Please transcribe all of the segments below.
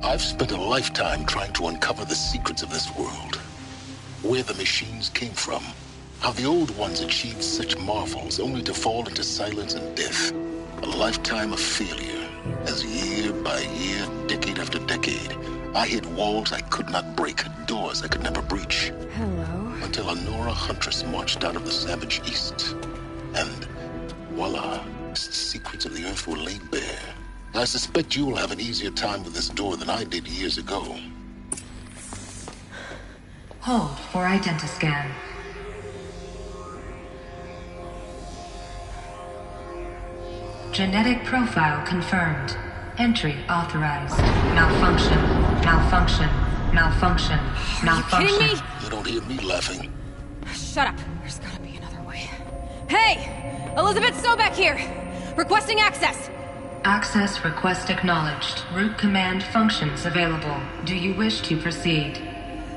I've spent a lifetime trying to uncover the secrets of this world. Where the machines came from. How the old ones achieved such marvels only to fall into silence and death. A lifetime of failure. As year by year, decade after decade, I hit walls I could not break, doors I could never breach. Hello. Until a Nora huntress marched out of the savage east. And voila, secrets of the earth were laid bare. I suspect you'll have an easier time with this door than I did years ago. Hold for identiscan. Genetic profile confirmed. Entry authorized. Malfunction. Malfunction. Malfunction. Malfunction. Are you kidding me? You don't hear me laughing. Shut up. There's gotta be another way. Hey! Elizabeth Sobek here! Requesting access! Access request acknowledged. Root command functions available. Do you wish to proceed?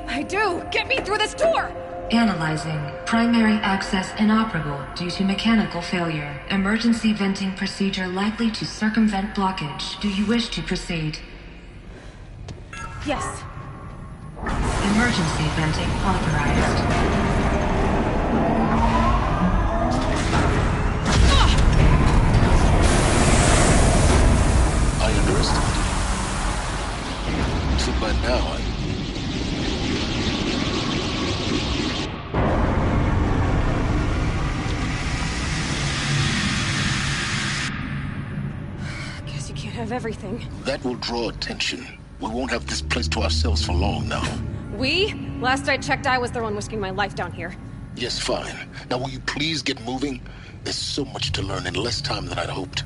I do! Get me through this door! Analyzing. Primary access inoperable due to mechanical failure. Emergency venting procedure likely to circumvent blockage. Do you wish to proceed? Yes. Emergency venting authorized. I underestimated you. So by now, Guess you can't have everything. that will draw attention. We won't have this place to ourselves for long now. We? Last I checked, I was the one risking my life down here. Yes, fine. Now will you please get moving? There's so much to learn in less time than I'd hoped.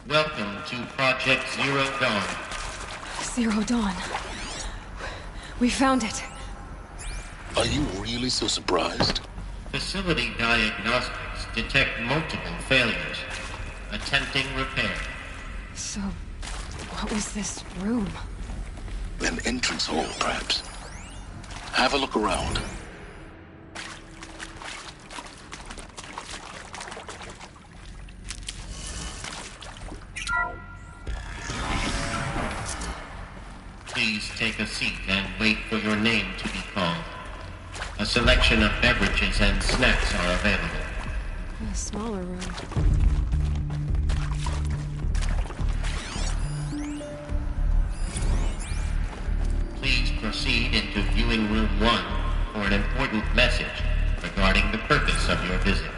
Welcome to Project Zero Dawn. Zero Dawn. We found it. Are you really so surprised? Facility diagnostics detect multiple failures. Attempting repair. So, what was this room? An entrance hole, perhaps. Have a look around. Please take a seat and wait for your name to be called. A selection of beverages and snacks are available. A smaller room. Please proceed into viewing room 1 for an important message regarding the purpose of your visit.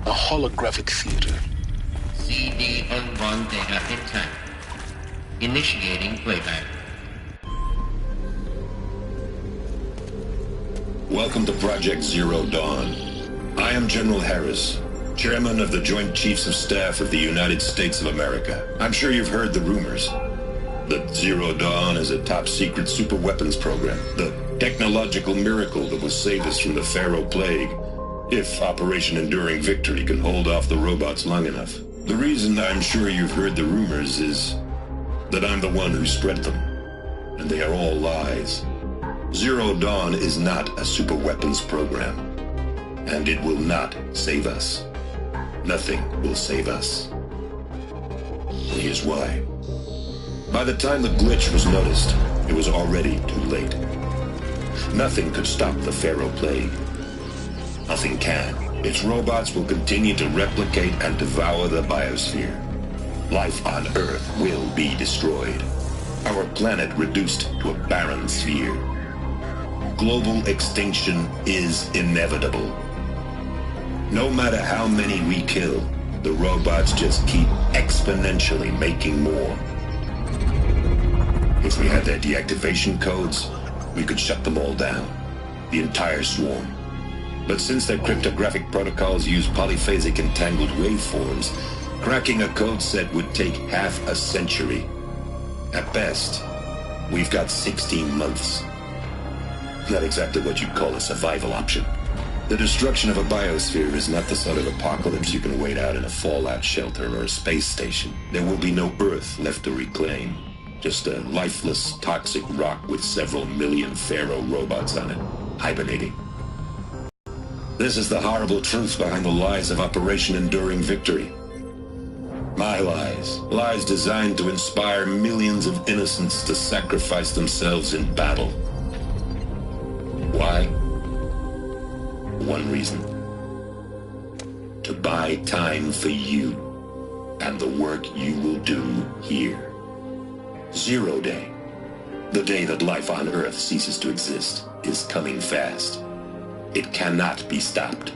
Holographic theater. CD01 data intact. Initiating playback. Welcome to Project Zero Dawn. I am General Harris, Chairman of the Joint Chiefs of Staff of the United States of America. I'm sure you've heard the rumors that Zero Dawn is a top-secret superweapons program, the technological miracle that will save us from the Pharaoh Plague, if Operation Enduring Victory can hold off the robots long enough. The reason I'm sure you've heard the rumors is that I'm the one who spread them, and they are all lies. Zero Dawn is not a superweapons program, and it will not save us. Nothing will save us. Here's why. By the time the glitch was noticed, it was already too late. Nothing could stop the Pharaoh Plague. Nothing can. Its robots will continue to replicate and devour the biosphere. Life on Earth will be destroyed. Our planet reduced to a barren sphere. Global extinction is inevitable. No matter how many we kill, the robots just keep exponentially making more. If we had their deactivation codes, we could shut them all down. The entire swarm. But since their cryptographic protocols use polyphasic entangled waveforms, cracking a code set would take half a century. At best, we've got 16 months. Not exactly what you'd call a survival option. The destruction of a biosphere is not the sort of apocalypse you can wait out in a fallout shelter or a space station. There will be no Earth left to reclaim. Just a lifeless, toxic rock with several million Pharaoh robots on it, hibernating. This is the horrible truth behind the lies of Operation Enduring Victory. My lies. Lies designed to inspire millions of innocents to sacrifice themselves in battle. Why? One reason. To buy time for you and the work you will do here. Zero Day. The day that life on Earth ceases to exist is coming fast. It cannot be stopped.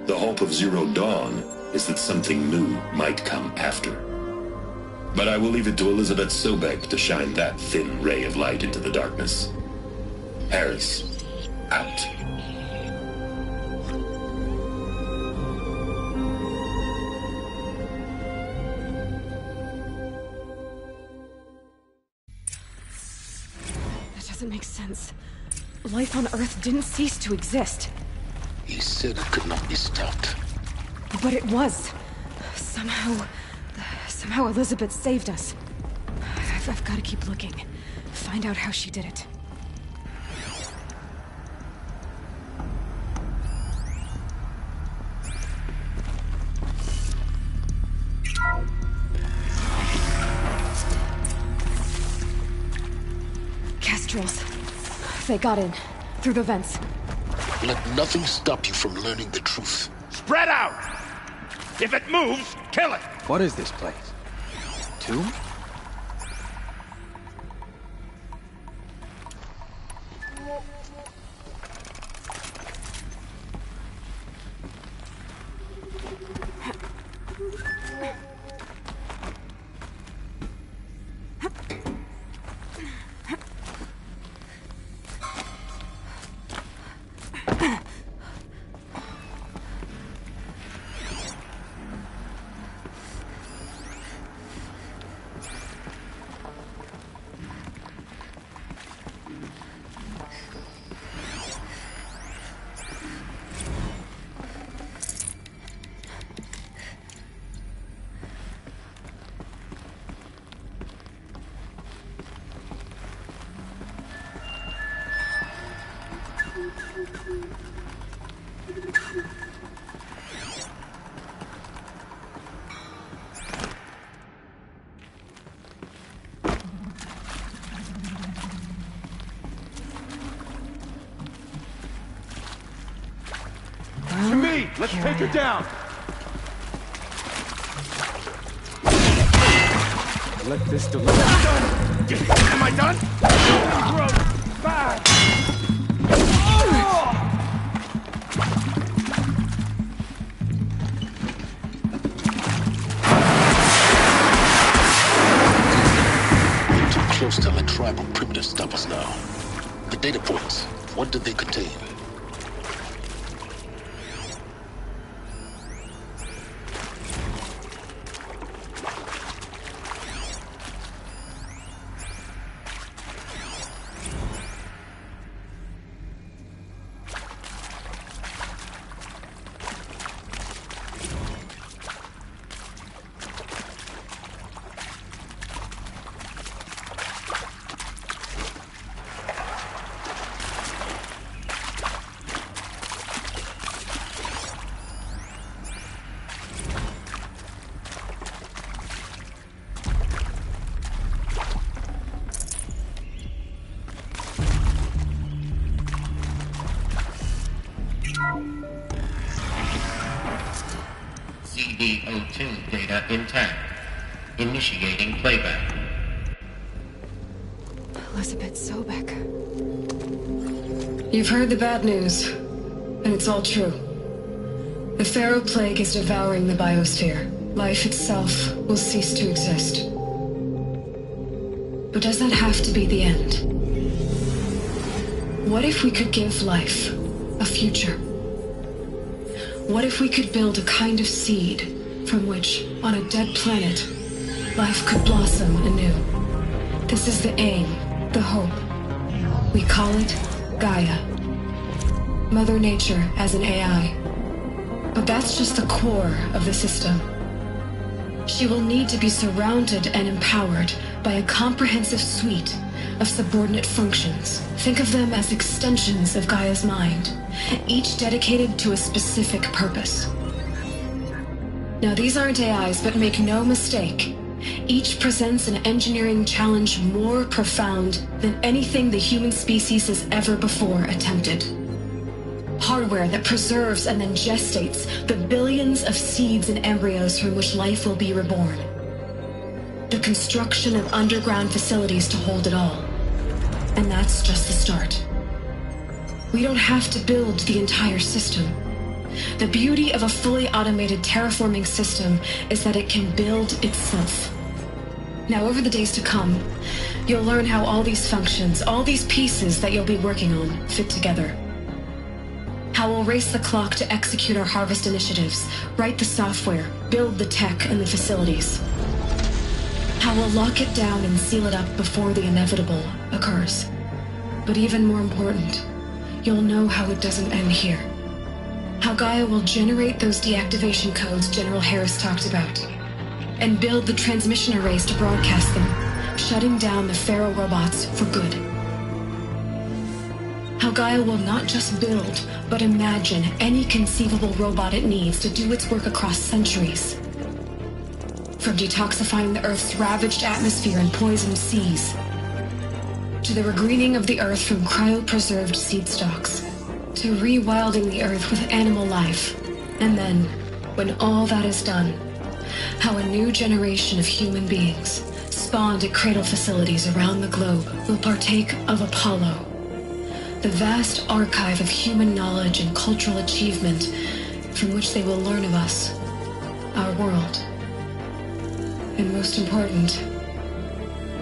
The hope of Zero Dawn is that something new might come after. But I will leave it to Elizabeth Sobek to shine that thin ray of light into the darkness. Harris, out. That doesn't make sense. Life on Earth didn't cease to exist. He said it could not be stopped. But it was. Somehow Elizabeth saved us. I've got to keep looking. Find out how she did it. Kestrels. They got in. Through the vents. Let nothing stop you from learning the truth. Spread out! If it moves, kill it! What is this place? Tomb? Let's take her down! Let this deliver. Am I done? Gross! Bad! We're too close to let tribal primitives stop us now. The data points, what did they contain? CDO2 data intact. Initiating playback. Elizabeth Sobek. You've heard the bad news, and it's all true. The Pharaoh Plague is devouring the biosphere. Life itself will cease to exist. But does that have to be the end? What if we could give life a future? What if we could build a kind of seed from which, on a dead planet, life could blossom anew? This is the aim, the hope. We call it Gaia. Mother Nature as an AI. But that's just the core of the system. She will need to be surrounded and empowered by a comprehensive suite of subordinate functions. Think of them as extensions of Gaia's mind, each dedicated to a specific purpose. Now, these aren't AIs, but make no mistake, each presents an engineering challenge more profound than anything the human species has ever before attempted. Hardware that preserves and then gestates the billions of seeds and embryos from which life will be reborn. The construction of underground facilities to hold it all. And that's just the start. We don't have to build the entire system. The beauty of a fully automated terraforming system is that it can build itself. Now, over the days to come, you'll learn how all these functions, all these pieces that you'll be working on, fit together. How we'll race the clock to execute our harvest initiatives, write the software, build the tech and the facilities. How we'll lock it down and seal it up before the inevitable occurs. But even more important, you'll know how it doesn't end here. How Gaia will generate those deactivation codes General Harris talked about, and build the transmission arrays to broadcast them, shutting down the Pharaoh robots for good. How Gaia will not just build, but imagine any conceivable robot it needs to do its work across centuries. From detoxifying the Earth's ravaged atmosphere and poisoned seas, to the regreening of the Earth from cryopreserved seed stalks, to rewilding the Earth with animal life. And then, when all that is done, how a new generation of human beings, spawned at cradle facilities around the globe, will partake of Apollo, the vast archive of human knowledge and cultural achievement from which they will learn of us, our world. And most important,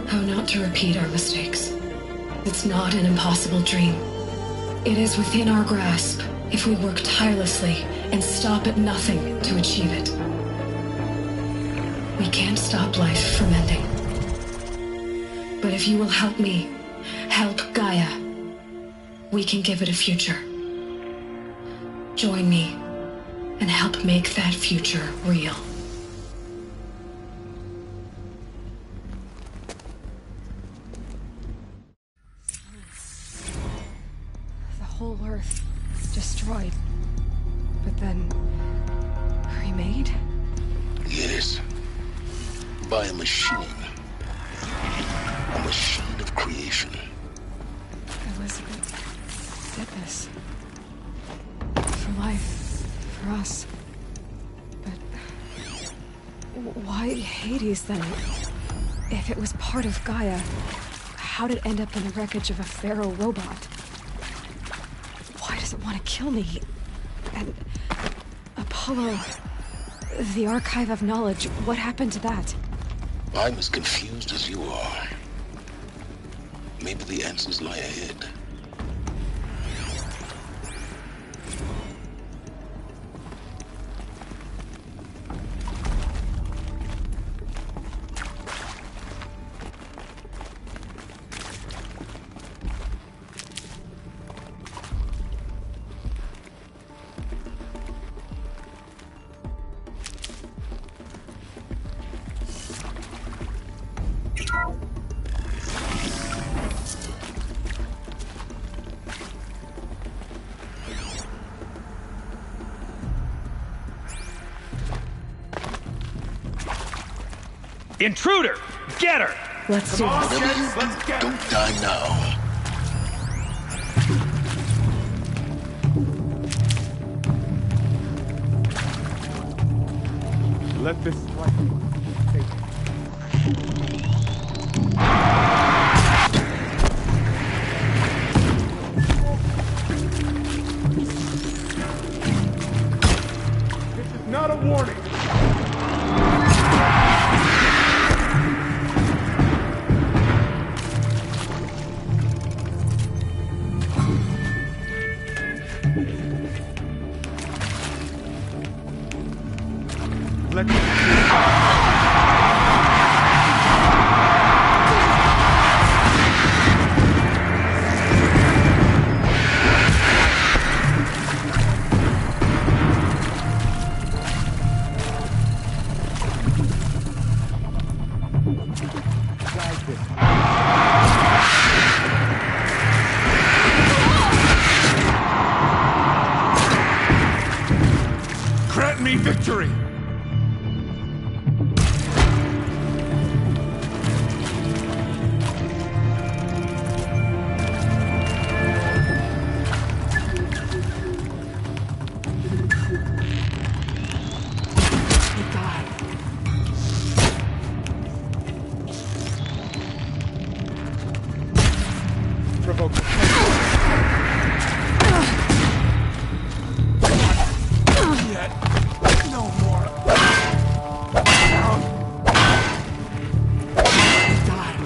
how not to repeat our mistakes. It's not an impossible dream. It is within our grasp if we work tirelessly and stop at nothing to achieve it. We can't stop life from ending. But if you will help me, help Gaia, we can give it a future. Join me and help make that future real. The whole Earth destroyed, but then remade? Yes. By a machine. A machine of creation. Elizabeth did this. For life. For us. But why Hades then? If it was part of Gaia, how did it end up in the wreckage of a Pharaoh robot? Why does it want to kill me? And Apollo, the archive of knowledge, what happened to that? I'm as confused as you are. Maybe the answers lie ahead. Intruder! Get her! Let's do this. Let's get Don't die now. Let this life take it. This is not a warning. Let me grant me victory! Provoke the yet. No more. Down. Die.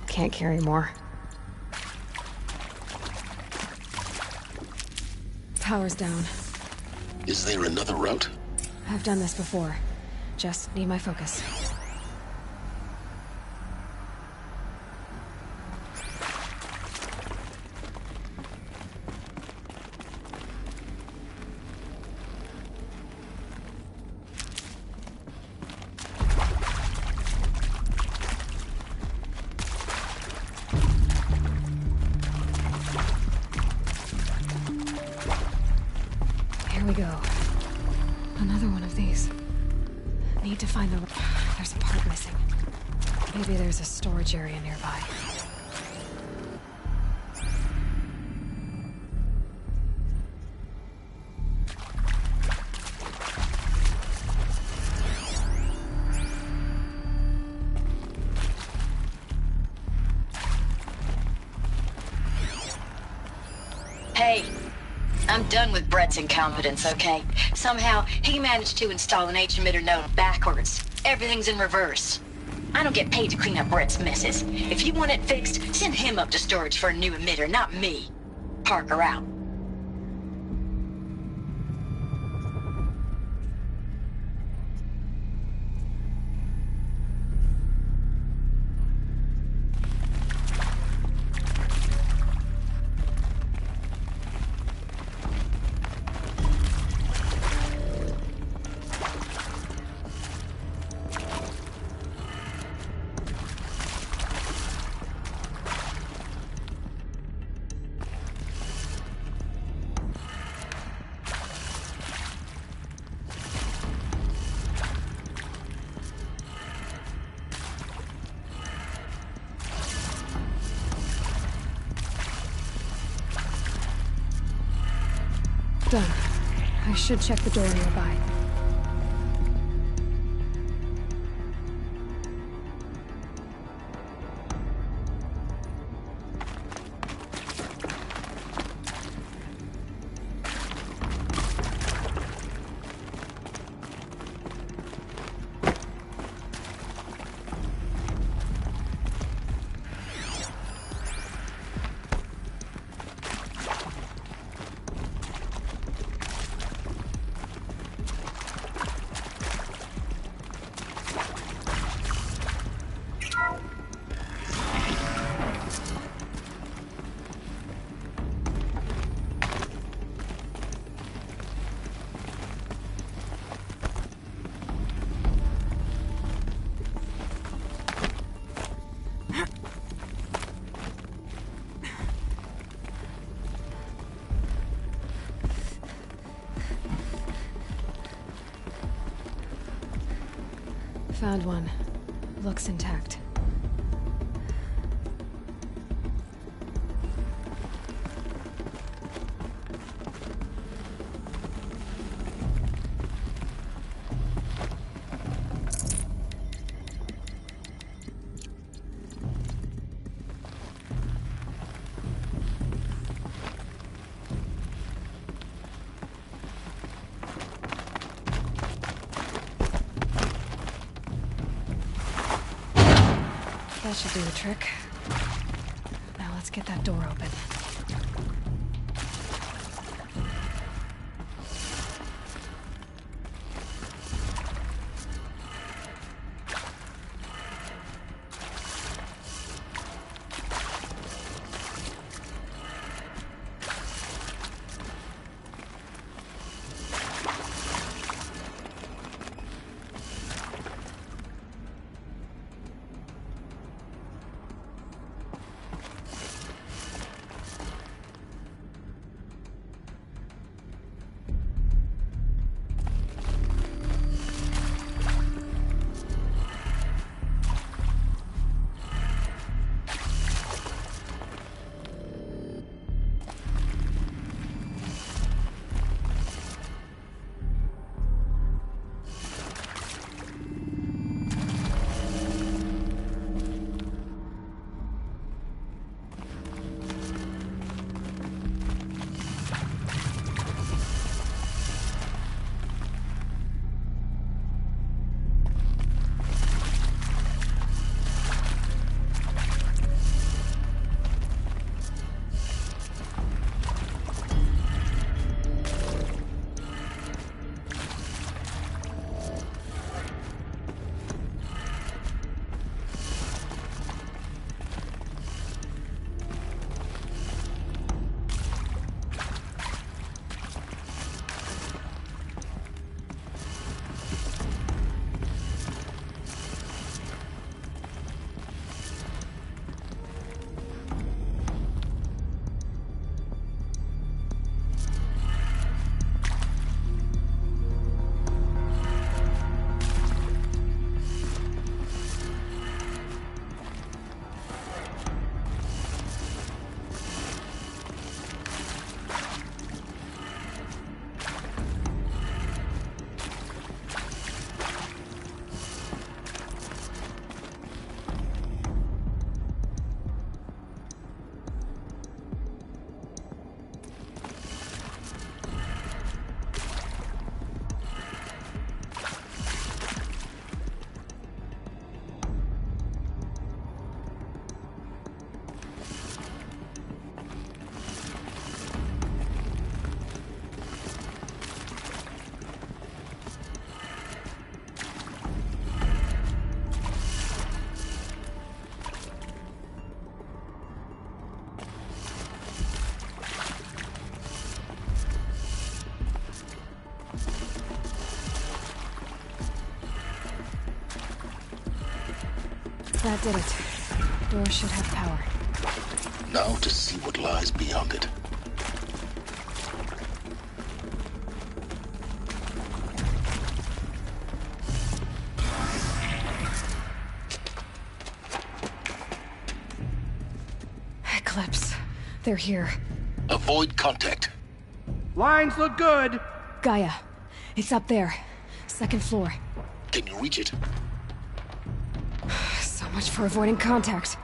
Can't carry more. Power's down. Is there another route? I've done this before. Just need my focus. Here we go. Another one of these. Need to find the... There's a part missing. Maybe there's a storage area nearby. Hey, I'm done with Brett's incompetence, okay? Somehow, he managed to install an H-emitter node backwards. Everything's in reverse. I don't get paid to clean up Brett's messes. If you want it fixed, send him up to storage for a new emitter, not me. Parker out. Done. I should check the door nearby. Found one. Looks intact. That should do the trick. Now let's get that door open. That did it. Door should have power. Now to see what lies beyond it. Eclipse. They're here. Avoid contact. Lines look good. Gaia. It's up there. Second floor. Can you reach it? So much for avoiding contact.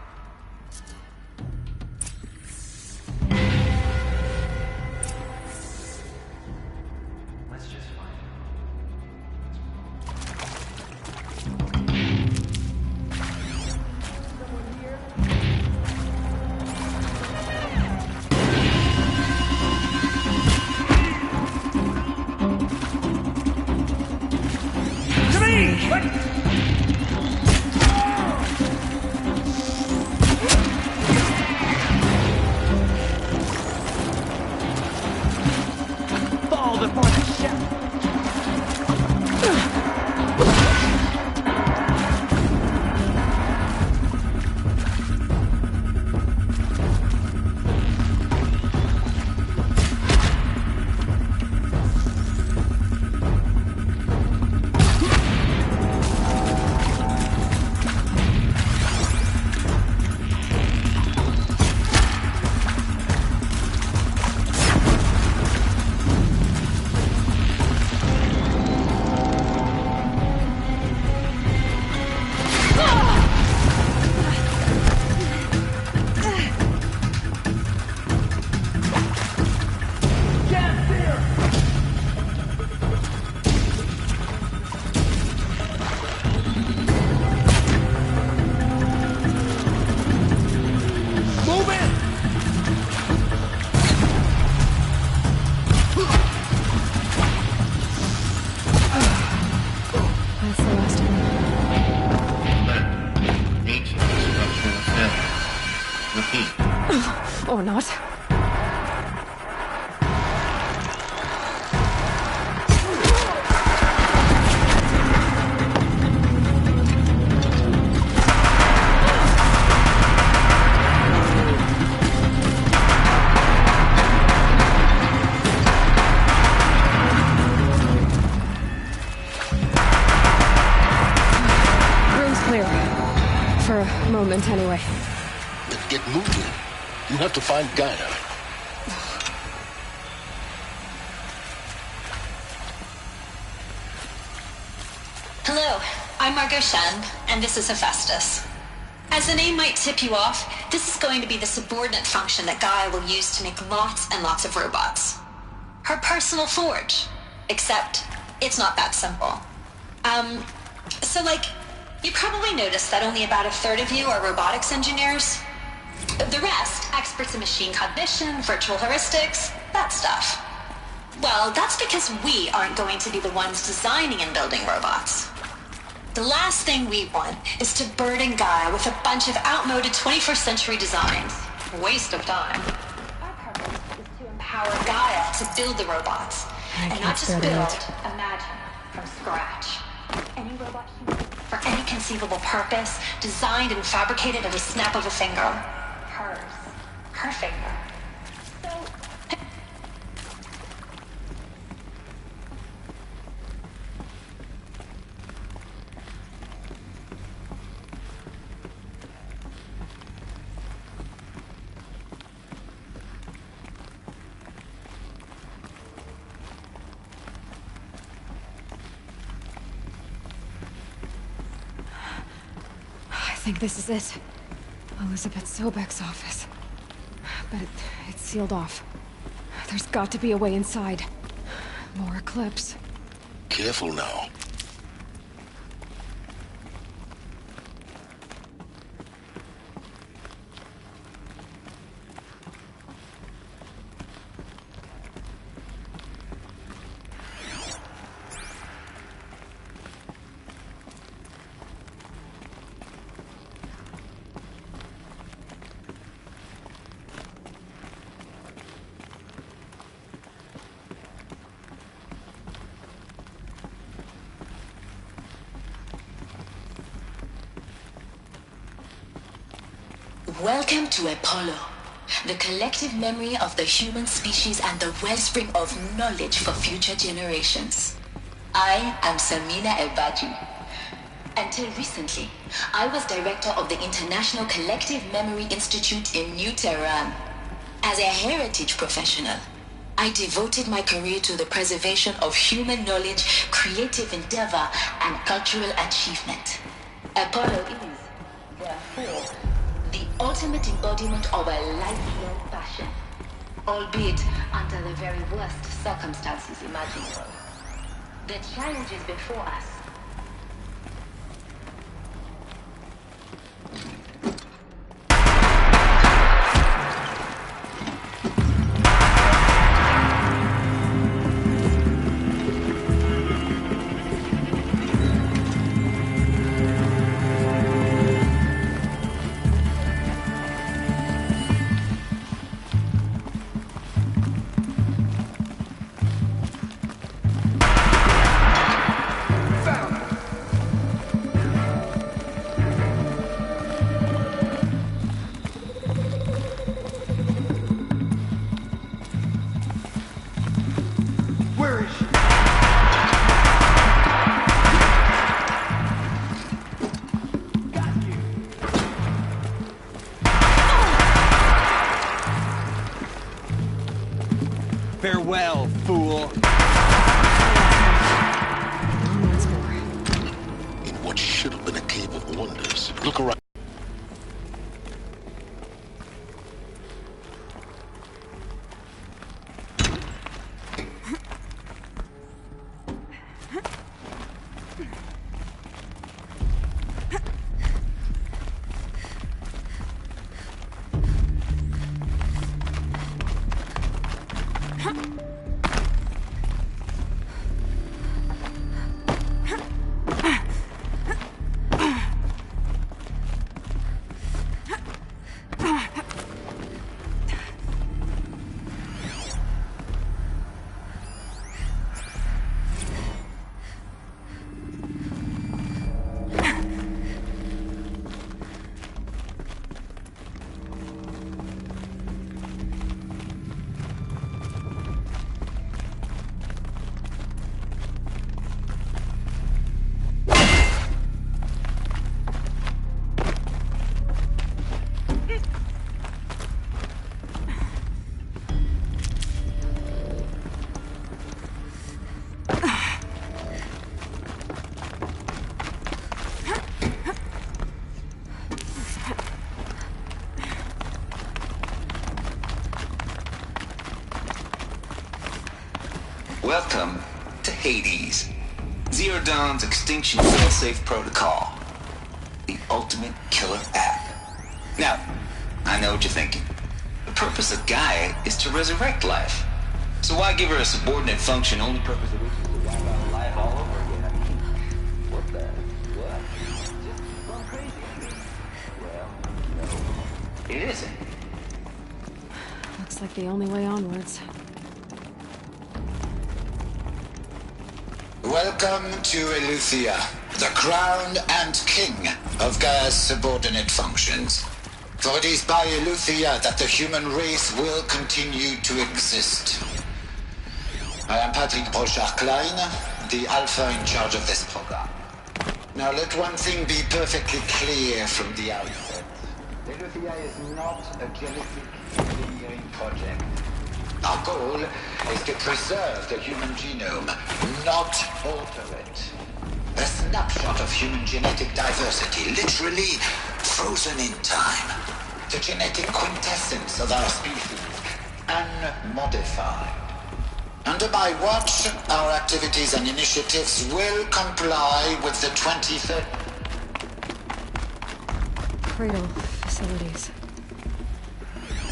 moment, anyway. Then get moving. You have to find Gaia. Hello, I'm Margot Shen, and this is Hephaestus. As the name might tip you off, this is going to be the subordinate function that Gaia will use to make lots and lots of robots. Her personal forge. Except, it's not that simple. So you probably noticed that only about a third of you are robotics engineers. The rest, experts in machine cognition, virtual heuristics, that stuff. Well, that's because we aren't going to be the ones designing and building robots. The last thing we want is to burden Gaia with a bunch of outmoded 21st century designs. Waste of time. Our purpose is to empower Gaia to build the robots. And not just build, imagine, from scratch. Any robot human for any conceivable purpose, designed and fabricated at a snap of a finger. Hers. Her finger. I think this is it. Elizabeth Sobek's office. But it's sealed off. There's got to be a way inside. More Eclipse. Careful now. Welcome to Apollo, the collective memory of the human species and the wellspring of knowledge for future generations. I am Samina Ebaji. Until recently, I was director of the International Collective Memory Institute in New Tehran. As a heritage professional, I devoted my career to the preservation of human knowledge, creative endeavor, and cultural achievement. Apollo is, therefore, the ultimate embodiment of a lifelong passion, albeit under the very worst circumstances imaginable. The challenge is before us. Farewell, fool. Once more. In what should have been a cave of wonders. Look around. Welcome to Hades. Zero Dawn's extinction failsafe protocol. The ultimate killer app. Now, I know what you're thinking. The purpose of Gaia is to resurrect life. So why give her a subordinate function only purpose of which is to wipe out life all over again? I mean, what the? What? Just gone crazy. Well, no. It isn't. Looks like the only way onwards. Welcome to Eleuthia, the crown and king of Gaia's subordinate functions. For it is by Eleuthia that the human race will continue to exist. I am Patrick Brochard-Klein, the Alpha in charge of this program. Now let one thing be perfectly clear from the outset. Eleuthia is not a genetic engineering project. Our goal is to preserve the human genome, not alter it. A snapshot of human genetic diversity, literally frozen in time. The genetic quintessence of our species, unmodified. Under my watch, our activities and initiatives will comply with the 23rd... Cradle facilities.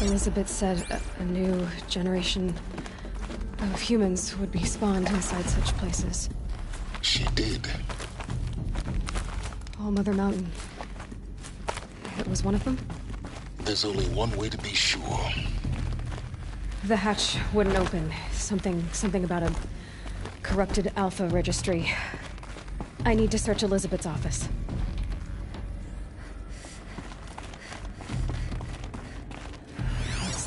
Elizabeth said a new generation of humans would be spawned inside such places. She did. All Mother Mountain. It was one of them? There's only one way to be sure. The hatch wouldn't open. Something about a corrupted Alpha registry. I need to search Elizabeth's office.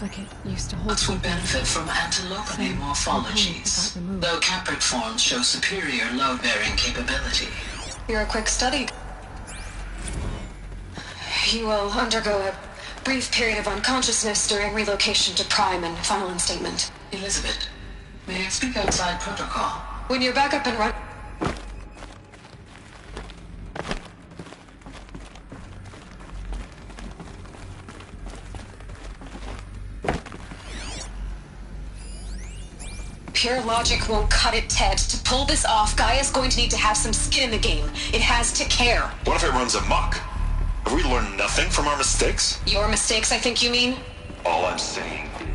Like it used to hold. It would benefit from antilopany morphologies, though caprid forms show superior load-bearing capability. You're a quick study. You will undergo a brief period of unconsciousness during relocation to Prime and final instatement. Elizabeth, may I speak outside protocol? When you're back up and running... Pure logic won't cut it, Ted. To pull this off, Gaia's going to need to have some skin in the game. It has to care. What if it runs amok? Have we learned nothing from our mistakes? Your mistakes, I think you mean? All I'm saying is...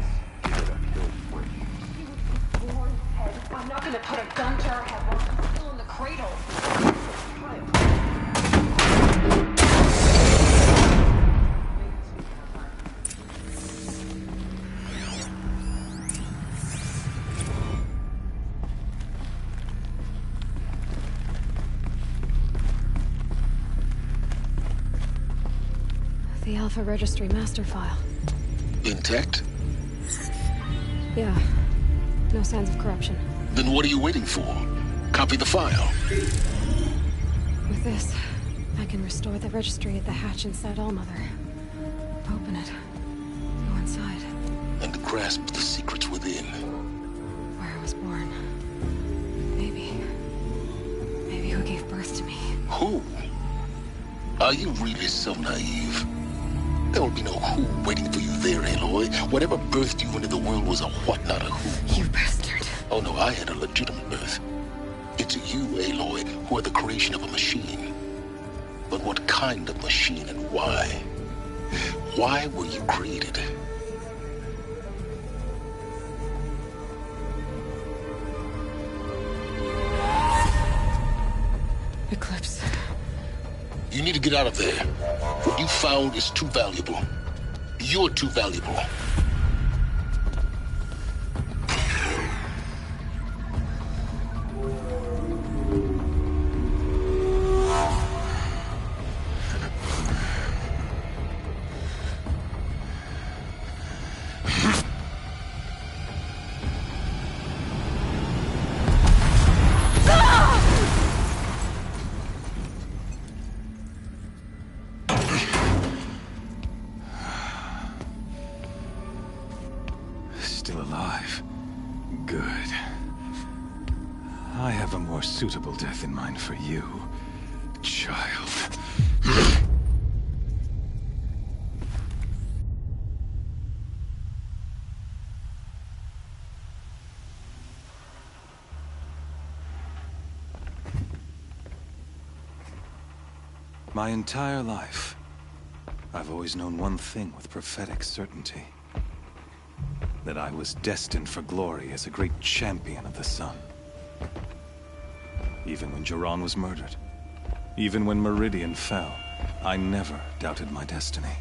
I'm not gonna put a gun to her head while she's still in the cradle. The Alpha Registry master file. Intact? Yeah. No signs of corruption. Then what are you waiting for? Copy the file. With this, I can restore the registry at the hatch inside Allmother. Open it. Go inside. And grasp the secrets within. Where I was born. Maybe who gave birth to me. Who? Are you really so naive? There will be no who waiting for you there, Aloy. Whatever birthed you into the world was a what, not a who. You bastard. Oh no, I had a legitimate birth. It's you, Aloy, who are the creation of a machine. But what kind of machine and why? Why were you created? Eclipse. You need to get out of there. What you found is too valuable. You're too valuable. Still alive. Good. I have a more suitable death in mind for you, child. My entire life, I've always known one thing with prophetic certainty. That I was destined for glory as a great champion of the sun. Even when Jiran was murdered, even when Meridian fell, I never doubted my destiny.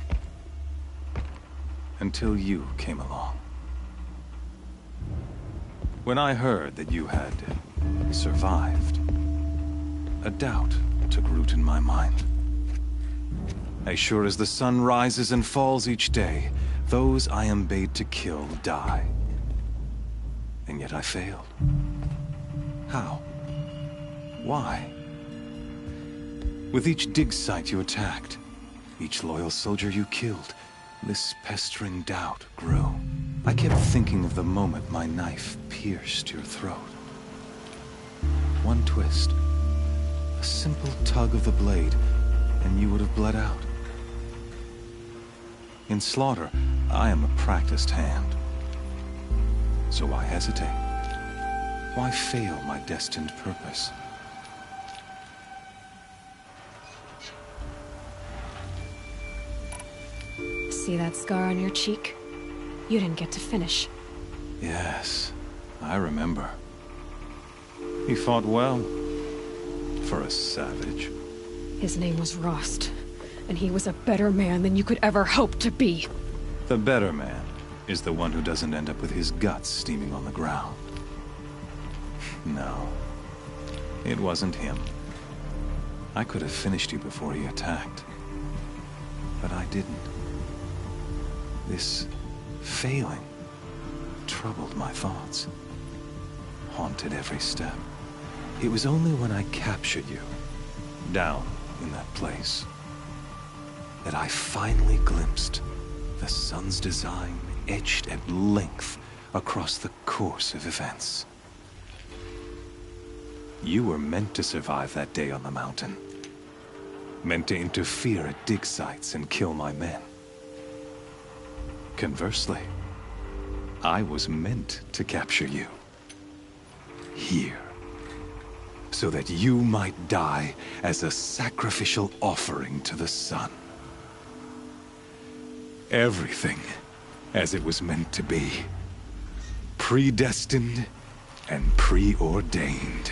Until you came along. When I heard that you had survived, a doubt took root in my mind. As sure as the sun rises and falls each day, those I am bade to kill die. And yet I failed. How? Why? With each dig site you attacked, each loyal soldier you killed, this pestering doubt grew. I kept thinking of the moment my knife pierced your throat. One twist, a simple tug of the blade, and you would have bled out. In slaughter, I am a practiced hand. So why hesitate? Why fail my destined purpose? See that scar on your cheek? You didn't get to finish. Yes, I remember. He fought well. For a savage. His name was Rost, and he was a better man than you could ever hope to be. The better man is the one who doesn't end up with his guts steaming on the ground. No, it wasn't him. I could have finished you before he attacked. But I didn't. This failing troubled my thoughts, haunted every step. It was only when I captured you, down in that place, that I finally glimpsed the sun's design etched at length across the course of events. You were meant to survive that day on the mountain. Meant to interfere at dig sites and kill my men. Conversely, I was meant to capture you. Here. So that you might die as a sacrificial offering to the sun. Everything as it was meant to be. Predestined and preordained.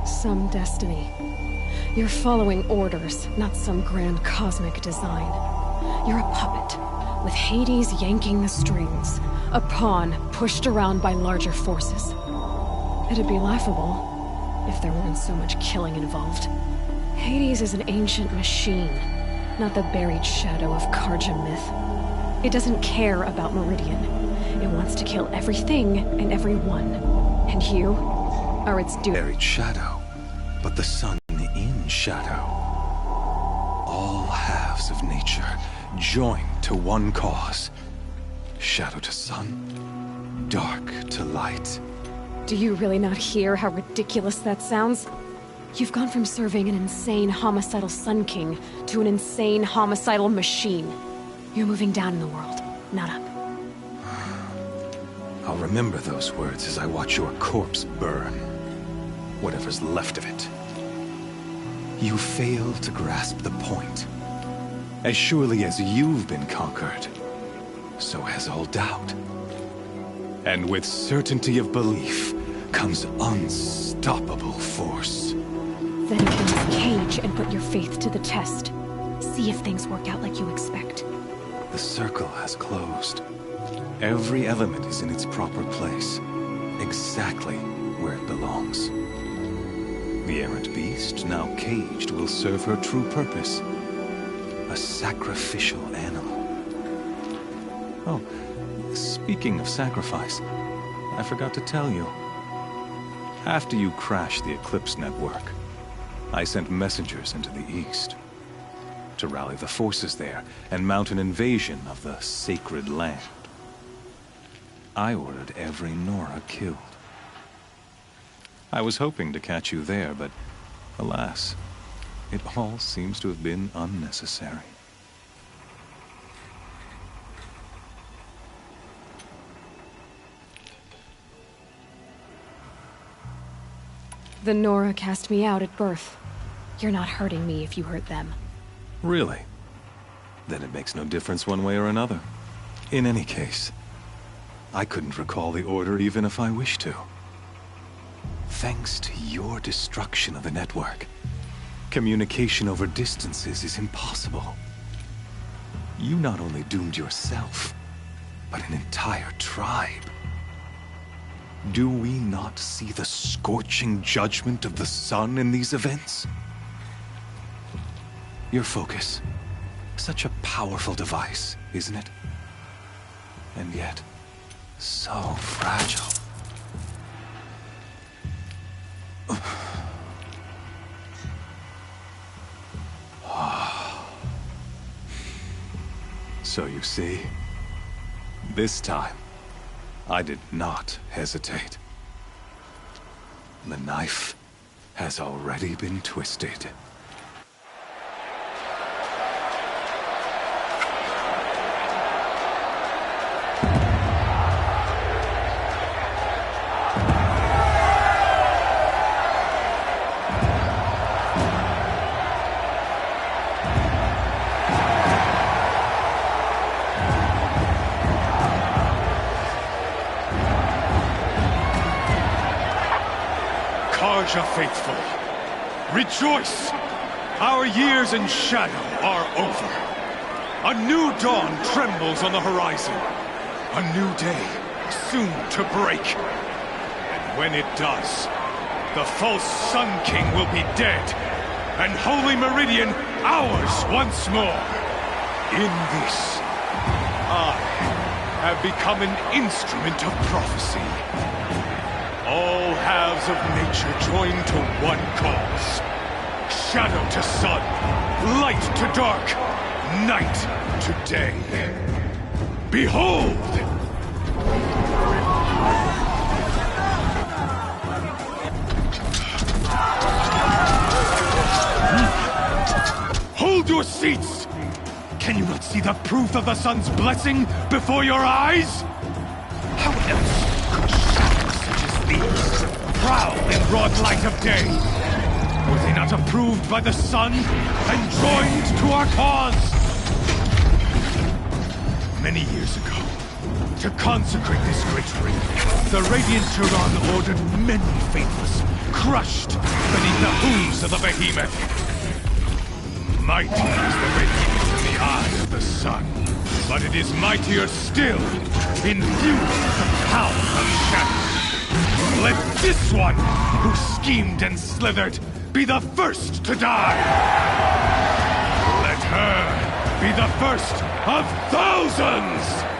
Some destiny. You're following orders, not some grand cosmic design. You're a puppet, with Hades yanking the strings, a pawn pushed around by larger forces. It'd be laughable if there weren't so much killing involved. Hades is an ancient machine, not the buried shadow of Karja myth. It doesn't care about Meridian. It wants to kill everything and everyone. And you are its duty. Buried shadow. But the sun in shadow. All halves of nature joined to one cause. Shadow to sun, dark to light. Do you really not hear how ridiculous that sounds? You've gone from serving an insane homicidal Sun King to an insane homicidal machine. You're moving down in the world, not up. I'll remember those words as I watch your corpse burn. Whatever's left of it. You fail to grasp the point. As surely as you've been conquered, so has all doubt. And with certainty of belief comes unstoppable force. Then open this cage and put your faith to the test. See if things work out like you expect. The circle has closed. Every element is in its proper place, exactly where it belongs. The errant beast, now caged, will serve her true purpose. A sacrificial animal. Oh, speaking of sacrifice, I forgot to tell you. After you crashed the Eclipse network, I sent messengers into the east to rally the forces there and mount an invasion of the sacred land. I ordered every Nora killed. I was hoping to catch you there, but alas, It all seems to have been unnecessary. The Nora cast me out at birth. You're not hurting me if you hurt them. Really? Then it makes no difference one way or another. In any case, I couldn't recall the order even if I wished to. Thanks to your destruction of the network, communication over distances is impossible. You not only doomed yourself, but an entire tribe. Do we not see the scorching judgment of the sun in these events? Your focus. Such a powerful device, isn't it? And yet, so fragile. So you see, this time, I did not hesitate. The knife has already been twisted. Faithful, rejoice! Our years in shadow are over. A new dawn trembles on the horizon. A new day soon to break. And when it does, the false Sun King will be dead, and Holy Meridian ours once more. In this, I have become an instrument of prophecy. All halves of nature join to one cause. Shadow to sun, light to dark, night to day. Behold! Hold your seats! Can you not see the proof of the sun's blessing before your eyes? How else could shadows such as these prowl in broad light of day? Were they not approved by the sun and joined to our cause? Many years ago, to consecrate this great ring, the Radiant Turan ordered many faithless crushed beneath the hooves of the behemoth. Mighty is the radiance in the eye of the sun, but it is mightier still, infused with the power of shadow. Let this one, who schemed and slithered, be the first to die! Let her be the first of thousands!